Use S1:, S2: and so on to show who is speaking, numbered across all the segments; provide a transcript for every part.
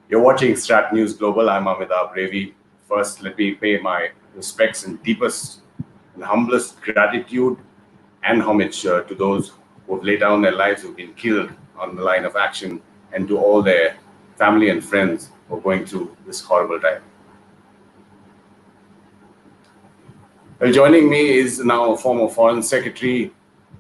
S1: You're watching StratNews Global. I'm Amitabh, Revi. First, let me pay my respects and deepest and humblest gratitude and homage to those who have laid down their lives, who've been killed on the line of action, and to all their family and friends who are going through this horrible time. Well, joining me is now former Foreign Secretary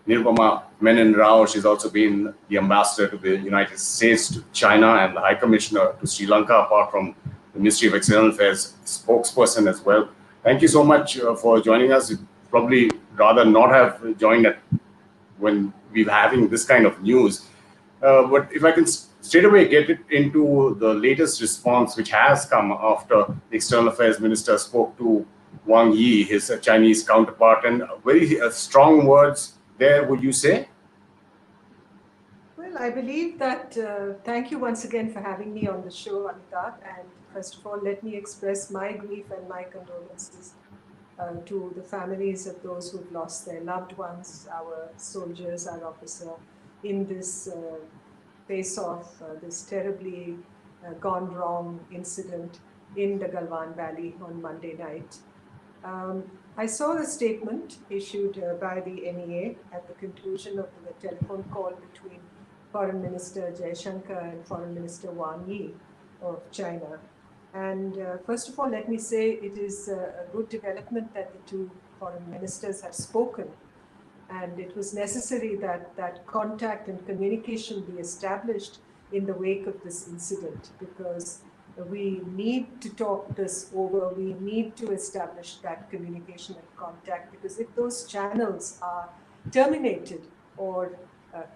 S1: Nirupama Menon Rao. She's also been the ambassador to the United States, to China, and the High Commissioner to Sri Lanka, apart from the Ministry of External Affairs spokesperson as well. Thank you so much for joining us. You'd probably rather not have joined at when we're having this kind of news. But if I can straight away get it into the latest response, which has come after the External Affairs Minister spoke to Wang Yi, his Chinese counterpart, and very strong words there, would you say?
S2: Well, I believe that, thank you once again for having me on the show, Amitabh. And first of all, let me express my grief and my condolences to the families of those who've lost their loved ones, our soldiers, our officer, in this face-off, this terribly gone wrong incident in the Galwan Valley on Monday night. I saw the statement issued by the NEA at the conclusion of the telephone call between Foreign Minister Jaishankar and Foreign Minister Wang Yi of China. And first of all, let me say it is a good development that the two foreign ministers have spoken. And it was necessary that that contact and communication be established in the wake of this incident, because we need to talk this over. We need to establish that communication and contact, because if those channels are terminated or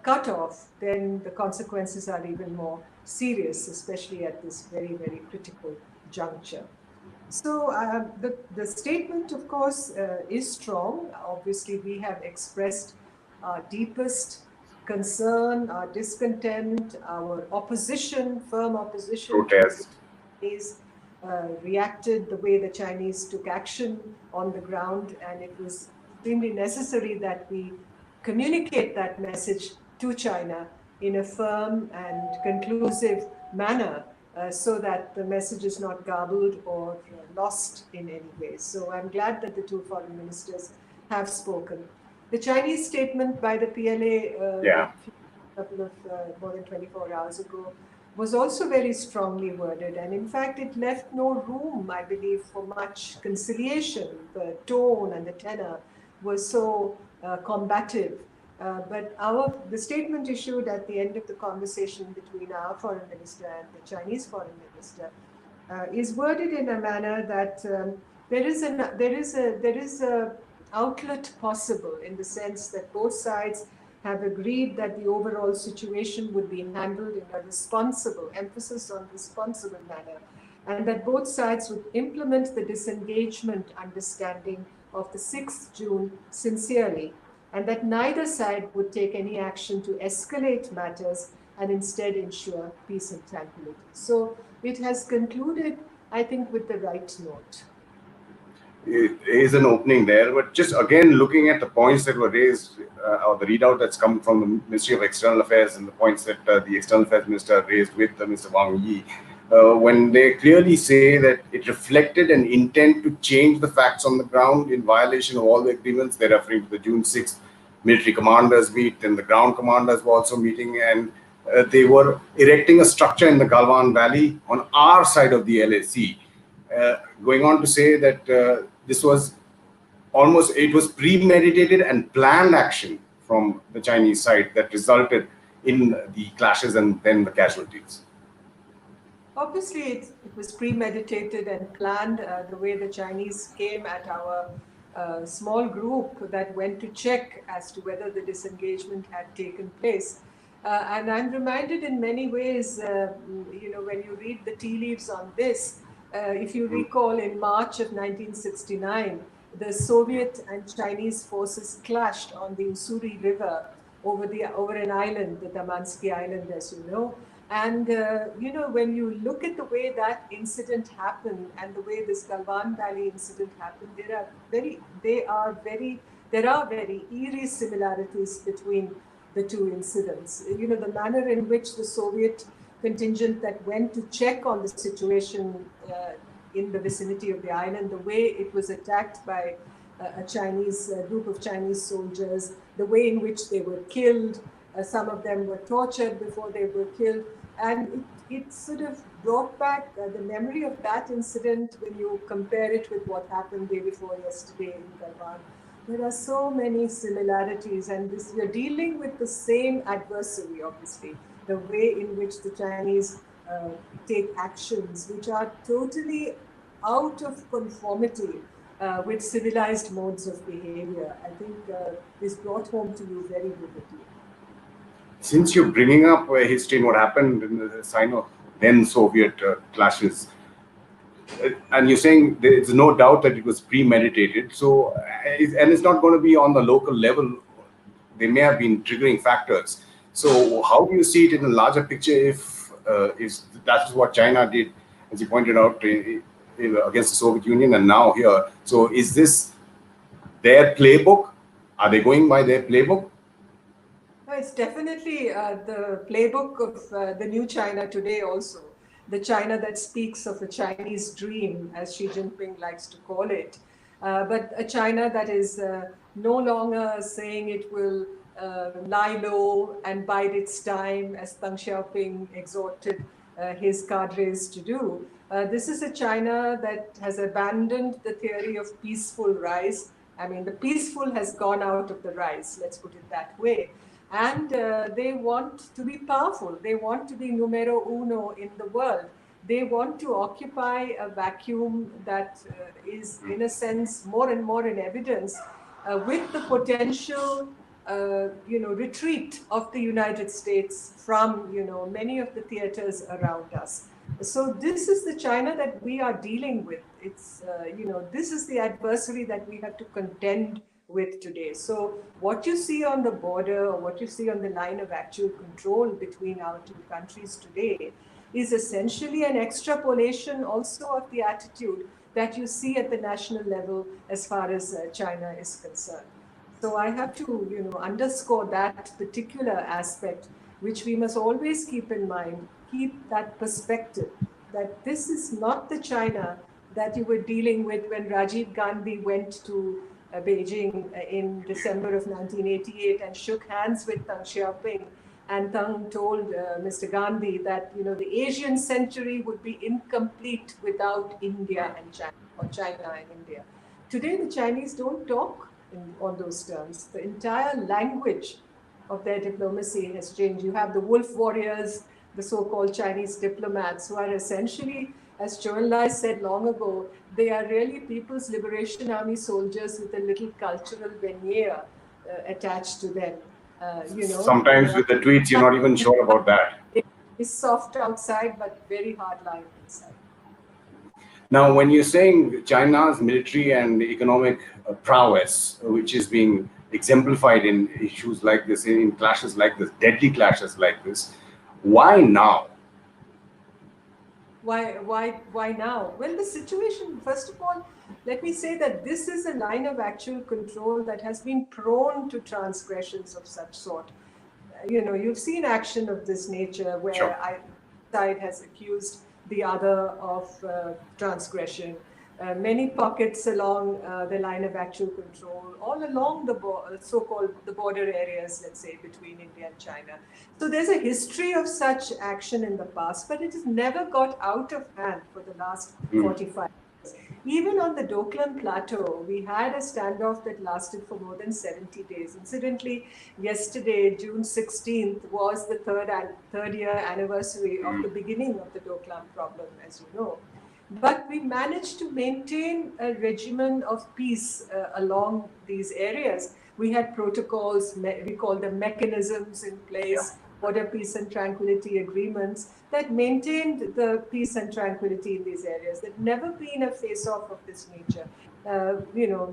S2: cut off, then the consequences are even more serious, especially at this very, very critical juncture. So the statement, of course, is strong. Obviously, we have expressed our deepest concern, our discontent, our opposition, firm opposition.
S1: Protest.
S2: Is reacted the way the Chinese took action on the ground, and it was extremely necessary that we communicate that message to China in a firm and conclusive manner, so that the message is not garbled or lost in any way. So I'm glad that the two foreign ministers have spoken. The Chinese statement by the PLA a couple of more than 24 hours ago was also very strongly worded, and in fact it left no room, I believe, for much conciliation. The tone and the tenor was so combative. But the statement issued at the end of the conversation between our foreign minister and the Chinese foreign minister is worded in a manner that there is a outlet possible, in the sense that both sides have agreed that the overall situation would be handled in a responsible, emphasis on responsible manner, and that both sides would implement the disengagement understanding of the 6th June sincerely, and that neither side would take any action to escalate matters and instead ensure peace and tranquility. So it has concluded, I think, with the right note.
S1: It is an opening there, but just again looking at the points that were raised, or the readout that's come from the Ministry of External Affairs, and the points that the External Affairs Minister raised with Mr. Wang Yi, when they clearly say that it reflected an intent to change the facts on the ground in violation of all the agreements. They're referring to the June 6th military commanders meet, and the ground commanders were also meeting, and they were erecting a structure in the Galwan Valley on our side of the LAC. Going on to say that this was it was premeditated and planned action from the Chinese side that resulted in the clashes and then the casualties.
S2: Obviously, it was premeditated and planned, the way the Chinese came at our small group that went to check as to whether the disengagement had taken place. And I'm reminded in many ways, when you read the tea leaves on this, if you recall, in March of 1969, the Soviet and Chinese forces clashed on the Ussuri River over an island, the Damansky Island, as you know. And, when you look at the way that incident happened and the way this Galwan Valley incident happened, there are very eerie similarities between the two incidents. The manner in which the Soviet contingent that went to check on the situation in the vicinity of the island, the way it was attacked by a Chinese group of Chinese soldiers, the way in which they were killed. Some of them were tortured before they were killed. And it sort of brought back the memory of that incident when you compare it with what happened day before yesterday in Galwan. There are so many similarities, and you're dealing with the same adversary, obviously, the way in which the Chinese take actions which are totally out of conformity with civilized modes of behavior. I think is brought home to you very vividly.
S1: Since you're bringing up history and what happened in the Sino then Soviet clashes, and you're saying there's no doubt that it was premeditated. So, and it's not going to be on the local level. They may have been triggering factors. So, how do you see it in the larger picture? If that is what China did, as you pointed out, against the Soviet Union, and now here. So, is this their playbook? Are they going by their playbook?
S2: No, it's definitely the playbook of the new China today also. The China that speaks of a Chinese dream, as Xi Jinping likes to call it. But a China that is no longer saying it will lie low and bide its time, as Deng Xiaoping exhorted his cadres to do. This is a China that has abandoned the theory of peaceful rise. I mean, the peaceful has gone out of the rise, let's put it that way. And they want to be powerful. They want to be numero uno in the world. They want to occupy a vacuum that is, in a sense, more and more in evidence with the potential, retreat of the United States from, many of the theaters around us. So this is the China that we are dealing with. It's, this is the adversary that we have to contend with today. So what you see on the border, or what you see on the line of actual control between our two countries today, is essentially an extrapolation also of the attitude that you see at the national level as far as China is concerned. So I have to, underscore that particular aspect, which we must always keep in mind, keep that perspective, that this is not the China that you were dealing with when Rajiv Gandhi went to Beijing in December of 1988 and shook hands with Deng Xiaoping, and Deng told Mr. Gandhi that the Asian century would be incomplete without India and China, or China and India. Today the Chinese don't talk on those terms. The entire language of their diplomacy has changed. You have the wolf warriors, the so-called Chinese diplomats, who are essentially, as Zhou Enlai said long ago, they are really People's Liberation Army soldiers with a little cultural veneer attached to them.
S1: Sometimes with the tweets, you're not even sure about that.
S2: It's soft outside, but very hard line inside.
S1: Now, when you're saying China's military and economic prowess, which is being exemplified in issues like this, in clashes like this, deadly clashes like this, why now?
S2: Why now? Well, the situation, first of all, let me say that this is a line of actual control that has been prone to transgressions of such sort. You've seen action of this nature where either side has accused the other of transgression. Many pockets along the line of actual control, all along the so-called the border areas, let's say, between India and China. So there's a history of such action in the past, but it has never got out of hand for the last 45 years. Even on the Dolam Plateau, we had a standoff that lasted for more than 70 days. Incidentally, yesterday, June 16th, was the third year anniversary of the beginning of the Dolam problem, as you know. But we managed to maintain a regimen of peace along these areas. We had protocols, we call them mechanisms in place, border peace and tranquility agreements that maintained the peace and tranquility in these areas. There'd never been a face-off of this nature.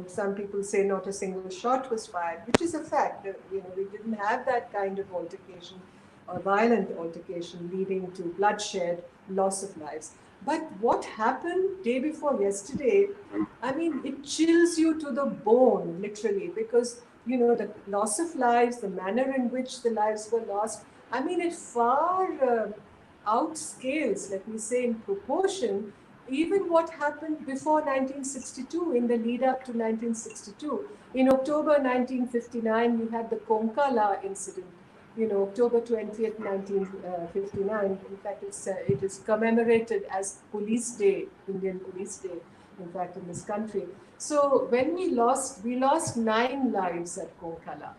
S2: Some people say not a single shot was fired, which is a fact. We didn't have that kind of altercation, or violent altercation leading to bloodshed, loss of lives. But what happened day before yesterday, I mean, it chills you to the bone, literally, because, the loss of lives, the manner in which the lives were lost, I mean, it far outscales, let me say, in proportion, even what happened before 1962, in the lead up to 1962. In October 1959, you had the Konkala incident. October 20th, 1959. In fact, it is commemorated as Police Day, Indian Police Day, in fact, in this country. So when we lost 9 lives at Konkala.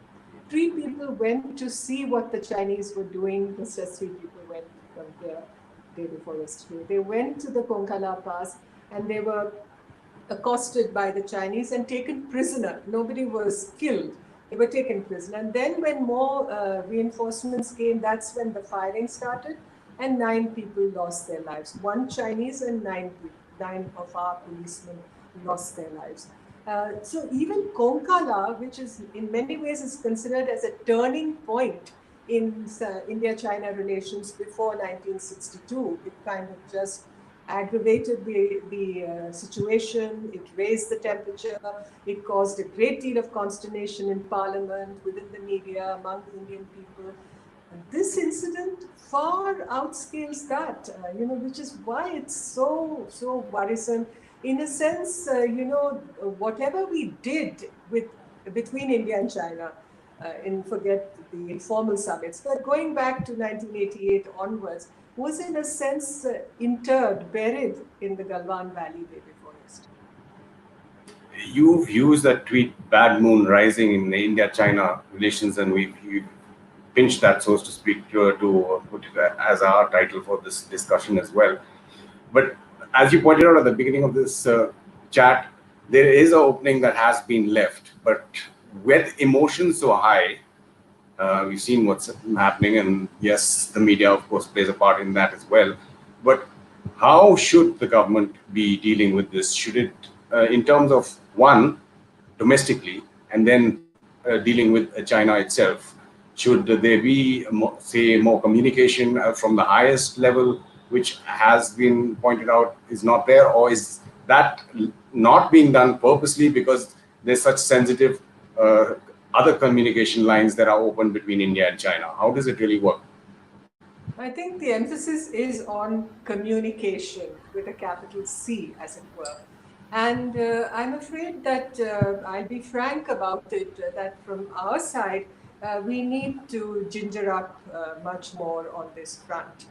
S2: 3 people went to see what the Chinese were doing. The Secy people went from there day before yesterday. They went to the Konkala Pass and they were accosted by the Chinese and taken prisoner. Nobody was killed. They were taken prisoner. And then when more reinforcements came, that's when the firing started, and 9 people lost their lives. 1 Chinese and 9 of our policemen lost their lives. So even Konkala, which is in many ways is considered as a turning point in India-China relations before 1962, it kind of just aggravated the situation, it raised the temperature, it caused a great deal of consternation in parliament, within the media, among Indian people. And this incident far outscales that, which is why it's so worrisome. In a sense, whatever we did between India and China, forget the informal summits, but going back to 1988 onwards, was in a sense buried in the Galwan Valley day before yesterday.
S1: You've used that tweet, bad moon rising in India-China relations, and we've pinched that, so to speak, to put it as our title for this discussion as well. But as you pointed out at the beginning of this chat, there is an opening that has been left, but with emotions so high, we've seen what's happening, and yes, the media, of course, plays a part in that as well. But how should the government be dealing with this? Should it, in terms of one, domestically, and then dealing with China itself, should there be, say, more communication from the highest level, which has been pointed out is not there, or is that not being done purposely because there's such sensitive other communication lines that are open between India and China? How does it really work?
S2: I think the emphasis is on communication with a capital C, as it were. And I'm afraid that I'll be frank about it, that from our side, we need to ginger up much more on this front.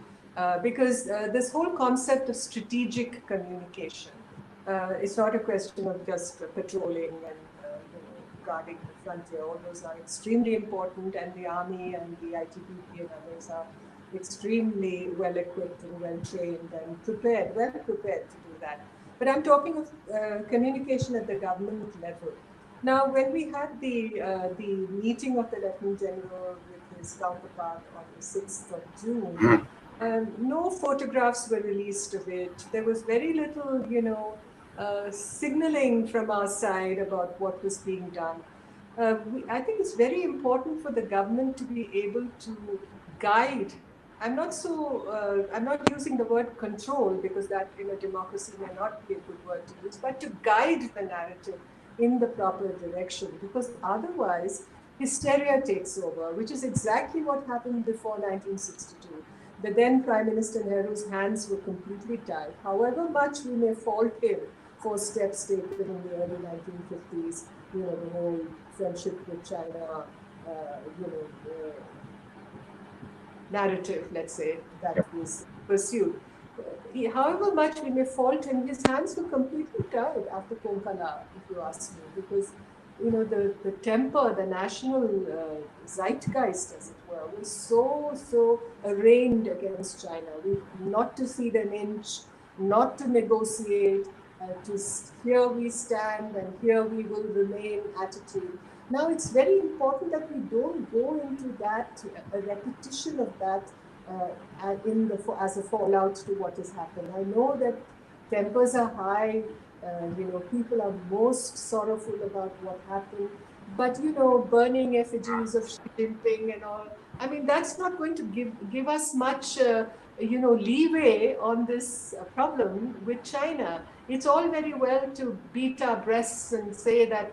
S2: Because this whole concept of strategic communication, it's not a question of just patrolling and guarding the frontier. All those are extremely important, and the army and the ITBP and others are extremely well equipped and well trained and well prepared to do that. But I'm talking of communication at the government level. Now, when we had the meeting of the Lieutenant General with his counterpart on the 6th of June, no photographs were released of it. There was very little, signaling from our side about what was being done. I think it's very important for the government to be able to guide. I'm not using the word control, because that in a democracy may not be a good word to use, but to guide the narrative in the proper direction, because otherwise hysteria takes over, which is exactly what happened before 1962. The then Prime Minister Nehru's hands were completely tied. However much we may fault him for steps taken in the early 1950s, the whole friendship with China, narrative, let's say, that was pursued. However much we may fault him, his hands were completely tied after Konkala, if you ask me, because the temper, the national zeitgeist, as it were, was so arraigned against China. Not to cede an inch, not to negotiate, to here we stand and here we will remain attitude. Now, it's very important that we don't go into that, a repetition of that as a fallout to what has happened. I know that tempers are high, people are most sorrowful about what happened, but burning effigies of Xi Jinping and all, I mean, that's not going to give us much leeway on this problem with China. It's all very well to beat our breasts and say that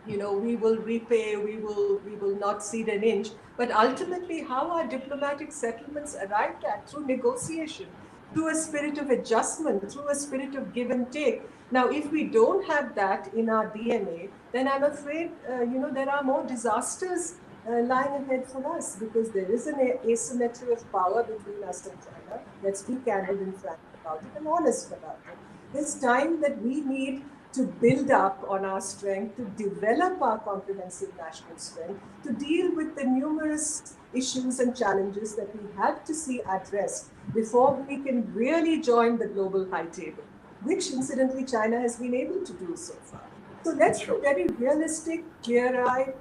S2: we will repay, we will not cede an inch. But ultimately, how are diplomatic settlements arrived at? Through negotiation, through a spirit of adjustment, through a spirit of give and take. Now, if we don't have that in our DNA, then I'm afraid, there are more disasters lying ahead for us, because there is an asymmetry of power between us and China. Let's be candid and frank about it and honest about it. It's time that we need to build up on our strength, to develop our comprehensive national strength, to deal with the numerous issues and challenges that we have to see addressed before we can really join the global high table, which incidentally China has been able to do so far. So let's be very realistic, clear-eyed,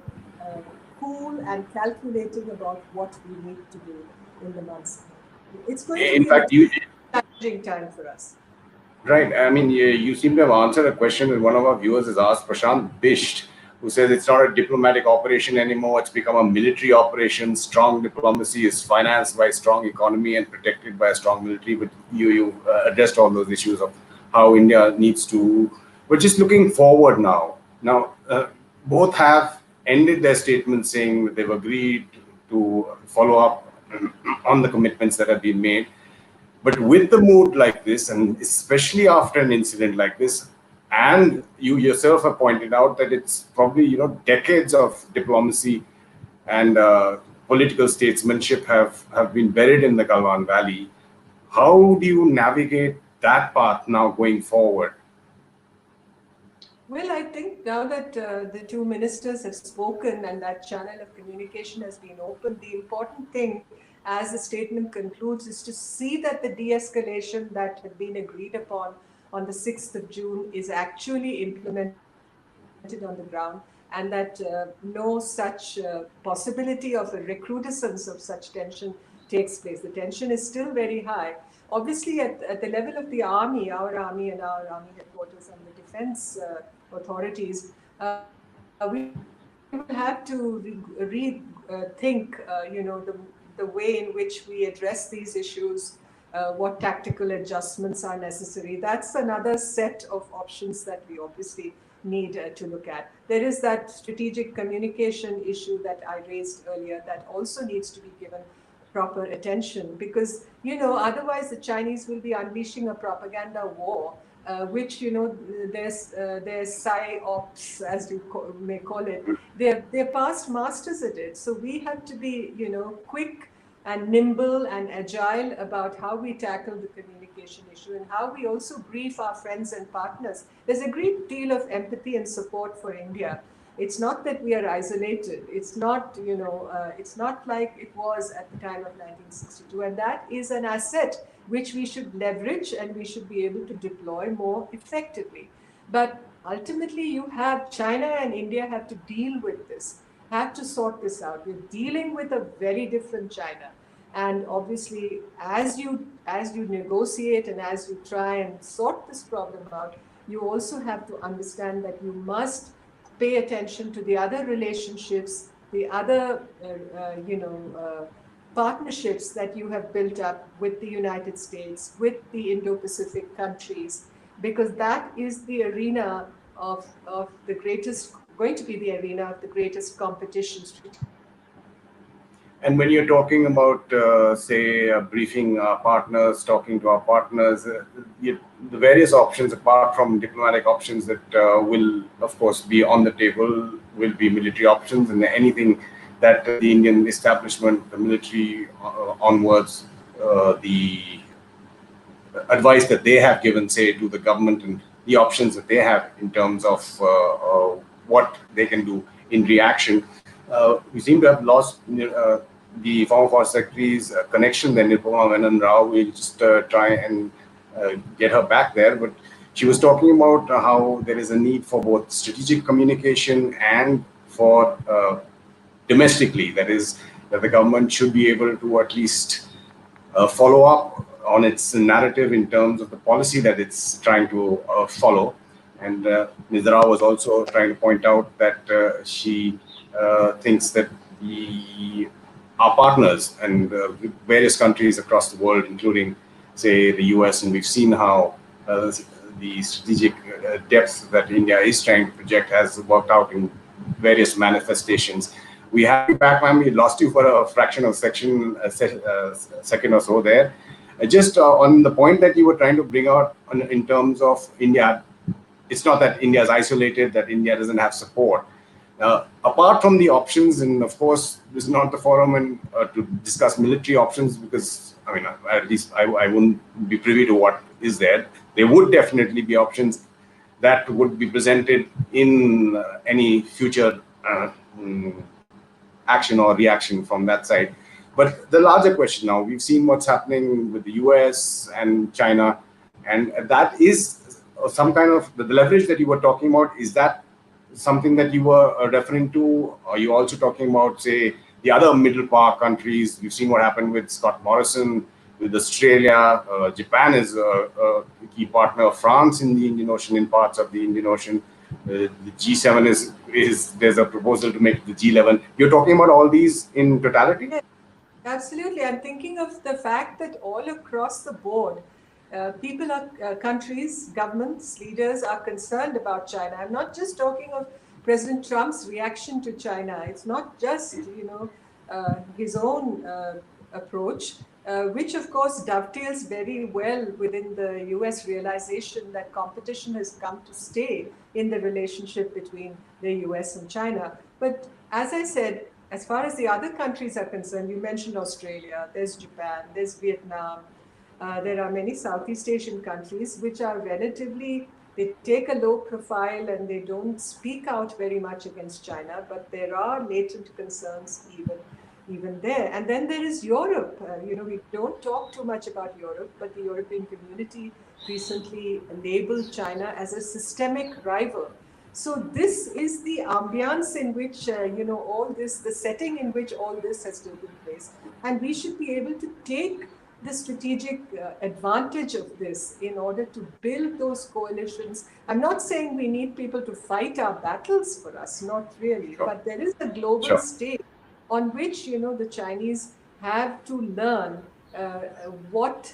S2: cool and calculating about what we need to do in the months ahead. It's going to be a challenging time for us.
S1: Right. I mean, you seem to have answered a question that one of our viewers has asked, Prashant Bisht, who says it's not a diplomatic operation anymore. It's become a military operation. Strong diplomacy is financed by a strong economy and protected by a strong military. But you addressed all those issues of how India needs to. We're just looking forward now. Now, both have ended their statements saying that they've agreed to follow up on the commitments that have been made. But with the mood like this, and especially after an incident like this, and you yourself have pointed out that it's probably decades of diplomacy and political statesmanship have been buried in the Galwan Valley. How do you navigate that path now going forward?
S2: Well, I think now that the two ministers have spoken and that channel of communication has been opened, the important thing, as the statement concludes, is to see that the de-escalation that had been agreed upon on the 6th of June is actually implemented on the ground, and that no such possibility of a recrudescence of such tension takes place. The tension is still very high. Obviously, at the level of the army, our army and our army headquarters and the defense authorities, we will have to rethink, the way in which we address these issues, what tactical adjustments are necessary. That's another set of options that we obviously need to look at. There is that strategic communication issue that I raised earlier that also needs to be given proper attention, because otherwise the Chinese will be unleashing a propaganda war, which their psy-ops, as you may call it, they're past masters at it. So we have to be quick and nimble and agile about how we tackle the communication issue and how we also brief our friends and partners. There's a great deal of empathy and support for India. It's not that we are isolated. It's not, it's not like it was at the time of 1962. And that is an asset which we should leverage and we should be able to deploy more effectively. But ultimately, you have China and India have to deal with this, have to sort this out. We're dealing with a very different China. And obviously, as you negotiate and as you try and sort this problem out, you also have to understand that you must pay attention to the other relationships, the other, partnerships that you have built up with the United States, with the Indo-Pacific countries, because that is the arena of the greatest, going to be the arena of the greatest competition.
S1: And when you're talking about, say, briefing our partners, talking to our partners, the various options, apart from diplomatic options that will, of course, be on the table, will be military options, and anything that the Indian establishment, the military onwards, the advice that they have given, say, to the government and the options that they have in terms of what they can do in reaction. We seem to have lost the former Foreign Secretary's connection, then Nirupama Menon Rao. We'll just try and get her back there. But she was talking about how there is a need for both strategic communication and for domestically, that is, that the government should be able to at least follow up on its narrative in terms of the policy that it's trying to follow. And Ms. Rao was also trying to point out that she thinks that our partners and various countries across the world, including, say, the US, and we've seen how the strategic depth that India is trying to project has worked out in various manifestations. We have you back, ma'am. We lost you for a fraction of second or so there. Just on the point that you were trying to bring out in terms of India, it's not that India is isolated, that India doesn't have support. Apart from the options, and of course, this is not the forum to discuss military options, because I mean, at least I wouldn't be privy to what is there. There would definitely be options that would be presented in any future action or reaction from that side. But the larger question now, we've seen what's happening with the US and China, and that is some kind of the leverage that you were talking about. Is that something that you were referring to? Are you also talking about, say, the other middle power countries? You've seen what happened with Scott Morrison, with Australia. Japan is a key partner of France in the Indian Ocean, in parts of the Indian Ocean. The G7 is there's a proposal to make the G11. You're talking about all these in totality?
S2: Yeah, absolutely. I'm thinking of the fact that all across the board, people are, countries, governments, leaders are concerned about China. I'm not just talking of President Trump's reaction to China. It's not just, his own approach, which of course dovetails very well within the US realization that competition has come to stay in the relationship between the US and China. But as I said, as far as the other countries are concerned, you mentioned Australia, there's Japan, there's Vietnam, there are many Southeast Asian countries which are relatively, they take a low profile and they don't speak out very much against China, but there are latent concerns even there. And then there is Europe. We don't talk too much about Europe, but the European community recently labeled China as a systemic rival. So this is the ambiance in which, all this, the setting in which all this has taken place. And we should be able to take the strategic advantage of this in order to build those coalitions. I'm not saying we need people to fight our battles for us, not really,
S1: Sure.
S2: but there is a global stage on which, the Chinese have to learn what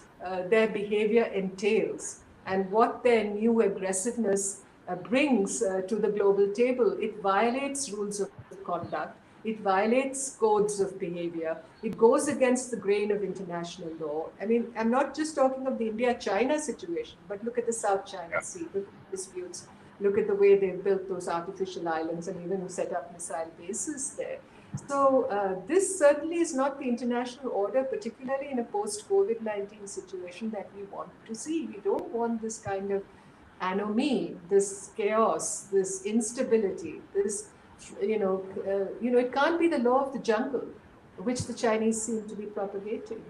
S2: their behavior entails and what their new aggressiveness brings to the global table. It violates rules of conduct. It violates codes of behavior. It goes against the grain of international law. I mean, I'm not just talking of the India-China situation, but look at the South China Sea, look at the disputes, look at the way they've built those artificial islands and even set up missile bases there. So this certainly is not the international order, particularly in a post-COVID-19 situation that we want to see. We don't want this kind of anomie, this chaos, this instability, this, it can't be the law of the jungle, which the Chinese seem to be propagating.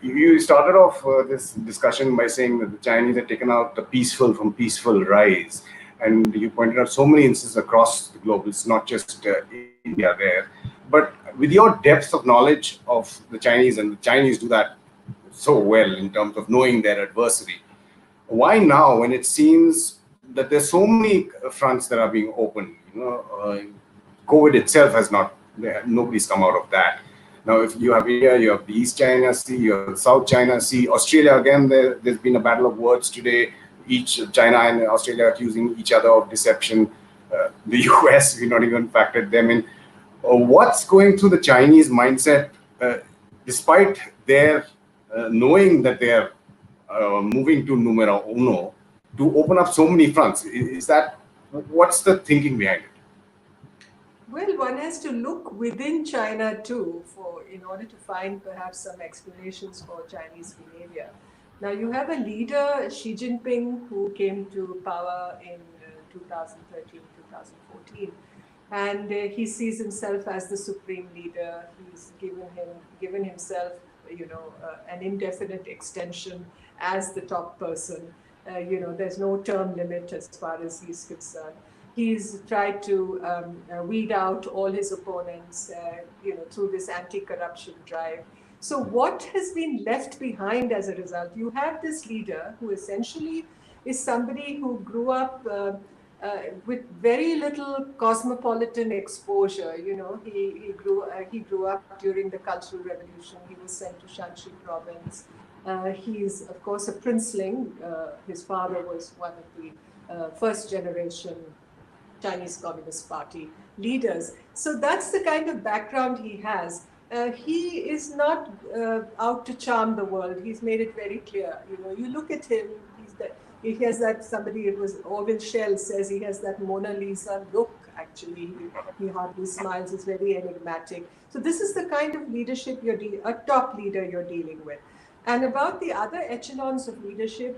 S1: You started off this discussion by saying that the Chinese had taken out the peaceful from peaceful rise. And you pointed out so many instances across the globe. It's not just India there. But with your depth of knowledge of the Chinese, and the Chinese do that so well in terms of knowing their adversary, why now, when it seems that there's so many fronts that are being opened? COVID itself has not, nobody's come out of that. Now, if you have India, you have the East China Sea, you have the South China Sea. Australia, again, there's been a battle of words today. China and Australia accusing each other of deception. The US, we've not even factored them in. What's going through the Chinese mindset, despite their knowing that they are moving to numero uno, to open up so many fronts? What's the thinking behind it?
S2: Well, one has to look within China too, in order to find perhaps some explanations for Chinese behavior. Now, you have a leader, Xi Jinping, who came to power in 2013, 2014, and he sees himself as the supreme leader. He's given himself, an indefinite extension as the top person. There's no term limit as far as he's concerned. He's tried to weed out all his opponents, through this anti-corruption drive. So what has been left behind as a result? You have this leader who essentially is somebody who grew up with very little cosmopolitan exposure. He grew up during the Cultural Revolution. He was sent to Shanxi province. He's, of course, a princeling. His father was one of the first generation Chinese Communist Party leaders. So that's the kind of background he has. He is not out to charm the world. He's made it very clear. You look at him, he has that, it was Orville Schell says he has that Mona Lisa look, actually. He hardly smiles, he's very enigmatic. So this is the kind of leadership a top leader you're dealing with. And about the other echelons of leadership,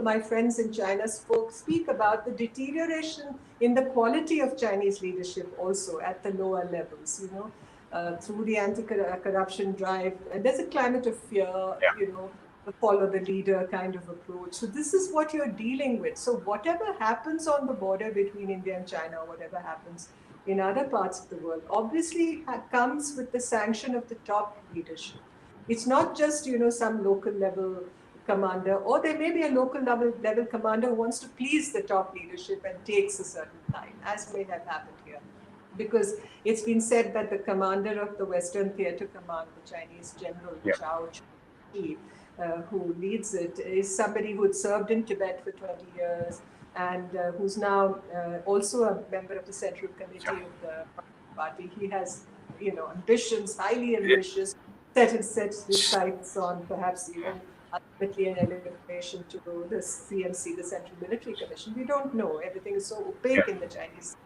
S2: my friends in China speak about the deterioration in the quality of Chinese leadership also at the lower levels, through the anti-corruption drive. And there's a climate of fear, the follow the leader kind of approach. So this is what you're dealing with. So whatever happens on the border between India and China, or whatever happens in other parts of the world, obviously comes with the sanction of the top leadership. It's not just, some local level commander, or there may be a local level commander who wants to please the top leadership and takes a certain time, as may have happened here. Because it's been said that the commander of the Western Theatre Command, the Chinese General Zhao Qi, who leads it, is somebody who had served in Tibet for 20 years and who's now also a member of the Central Committee of the party. He has, ambitions, highly ambitious, sets his sights on perhaps even ultimately an elevation to the CMC, the Central Military Commission. We don't know. Everything is so opaque in the Chinese.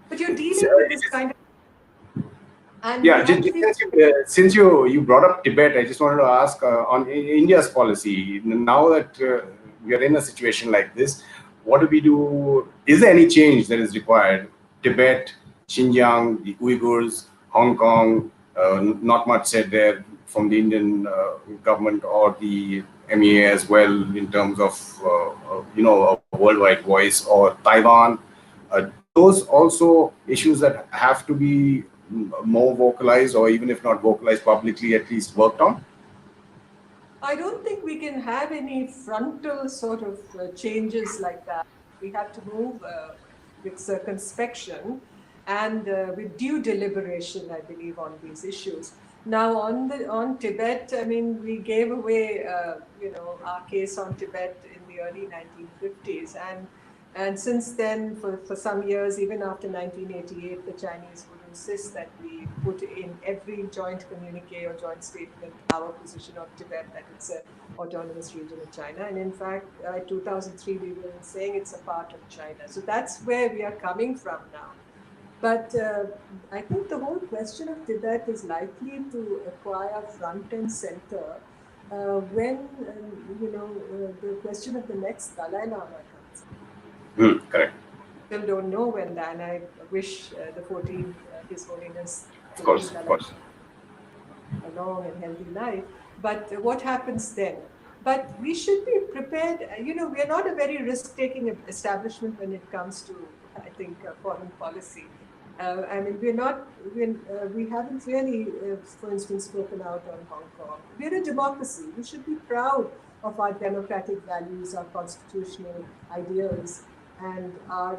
S2: But you're dealing with this kind of... And
S1: since you brought up Tibet, I just wanted to ask on India's policy. Now that we are in a situation like this, what do we do? Is there any change that is required? Tibet, Xinjiang, the Uyghurs, Hong Kong, not much said there from the Indian government or the MEA as well in terms of, a worldwide voice, or Taiwan. Those also issues that have to be more vocalized, or even if not vocalized publicly, at least worked on?
S2: I don't think we can have any frontal sort of changes like that. We have to move with circumspection and with due deliberation, I believe, on these issues. Now, on Tibet, I mean, we gave away, our case on Tibet in the early 1950s, and since then, for some years, even after 1988, the Chinese would insist that we put in every joint communique or joint statement our position on Tibet, that it's an autonomous region of China. And in fact, in 2003, we were saying it's a part of China. So that's where we are coming from now. But I think the whole question of Tibet is likely to acquire front and center when, the question of the next Dalai Lama comes.
S1: Correct.
S2: Still don't know when that, and I wish the 14th, His Holiness,
S1: of course,
S2: a long and healthy life. But what happens then? But we should be prepared. We are not a very risk-taking establishment when it comes to, I think, foreign policy. I mean, we haven't really, for instance, spoken out on Hong Kong. We're a democracy. We should be proud of our democratic values, our constitutional ideals, and our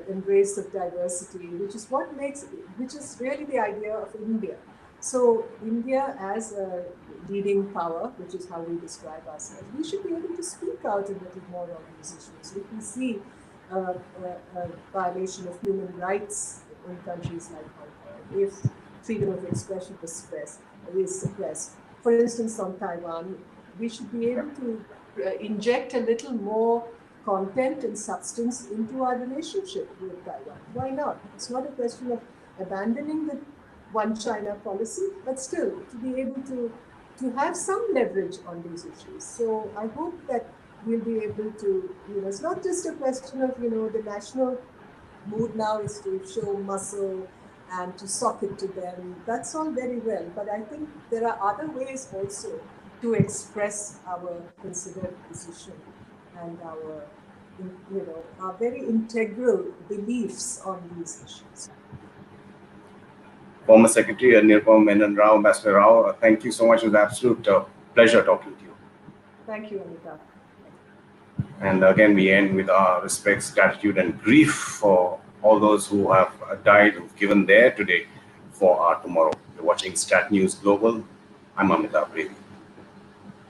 S2: embrace of diversity, which is really the idea of India. So India as a leading power, which is how we describe ourselves, we should be able to speak out a little more on these issues. If we see a violation of human rights in countries like Hong Kong, if freedom of expression is suppressed, for instance, on Taiwan, we should be able to inject a little more content and substance into our relationship with Taiwan. Why not? It's not a question of abandoning the one China policy, but still to be able to have some leverage on these issues. So I hope that we'll be able to, it's not just a question of, the national mood now is to show muscle and to sock it to them. That's all very well, but I think there are other ways also to express our considered position and our very integral beliefs on these issues.
S1: Former Secretary Nirupama Menon Rao, Ambassador Rao, thank you so much. It was an absolute pleasure talking to you.
S2: Thank you, Amitabh.
S1: And again, we end with our respects, gratitude, and grief for all those who have died, who've given their today for our tomorrow. You're watching StratNews Global. I'm Amitabh, Revi.